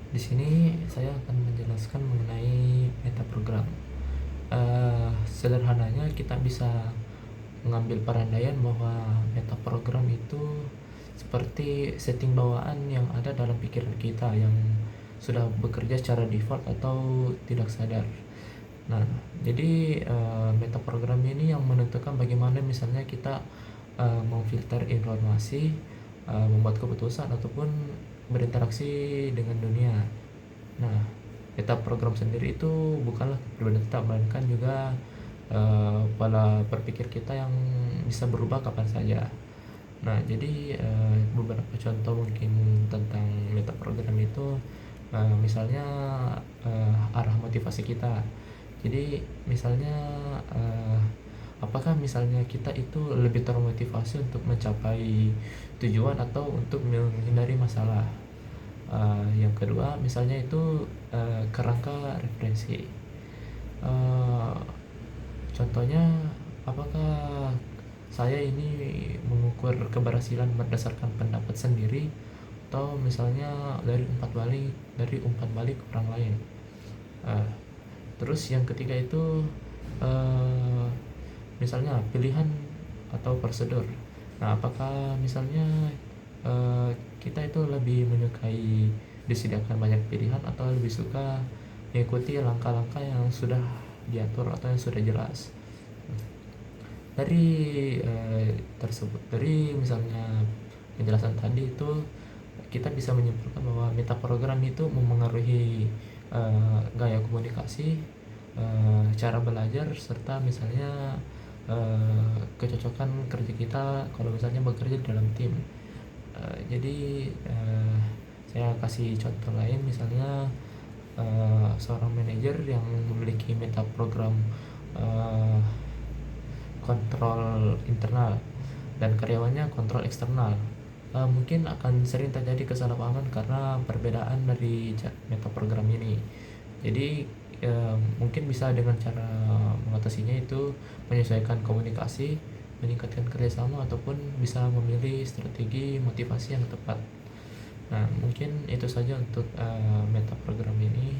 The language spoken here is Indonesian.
Di sini saya akan menjelaskan mengenai metaprogram. Sederhananya kita bisa mengambil parandaian bahwa metaprogram itu seperti setting bawaan yang ada dalam pikiran kita yang sudah bekerja secara default atau tidak sadar. Nah, jadi metaprogram ini yang menentukan bagaimana misalnya kita memfilter informasi, membuat keputusan ataupun berinteraksi dengan dunia. Nah, peta program sendiri itu bukanlah kepribadian tetap, melainkan juga pola berpikir kita yang bisa berubah kapan saja. Nah, jadi beberapa contoh mungkin tentang meta program itu, misalnya arah motivasi kita. Jadi misalnya apakah misalnya kita itu lebih termotivasi untuk mencapai tujuan atau untuk menghindari masalah. Yang kedua misalnya itu kerangka referensi. Eh, Contohnya, apakah saya ini mengukur keberhasilan berdasarkan pendapat sendiri atau misalnya dari umpat balik orang lain. Eh, Terus yang ketiga itu eh, misalnya pilihan atau prosedur. Nah, apakah misalnya kita itu lebih menyukai disediakan banyak pilihan atau lebih suka mengikuti langkah-langkah yang sudah diatur atau yang sudah jelas. Dari dari misalnya penjelasan tadi itu kita bisa menyimpulkan bahwa metaprogram itu memengaruhi gaya komunikasi, cara belajar, serta misalnya kecocokan kerja kita kalau misalnya bekerja di dalam tim. Jadi saya kasih contoh lain, misalnya seorang manajer yang memiliki metaprogram eh, kontrol internal dan karyawannya kontrol eksternal, mungkin akan sering terjadi kesalahpahaman karena perbedaan dari metaprogram ini. Jadi mungkin bisa dengan cara mengatasinya itu menyesuaikan komunikasi, meningkatkan kerjasama, ataupun bisa memilih strategi motivasi yang tepat. Nah, mungkin itu saja untuk metaprogram ini.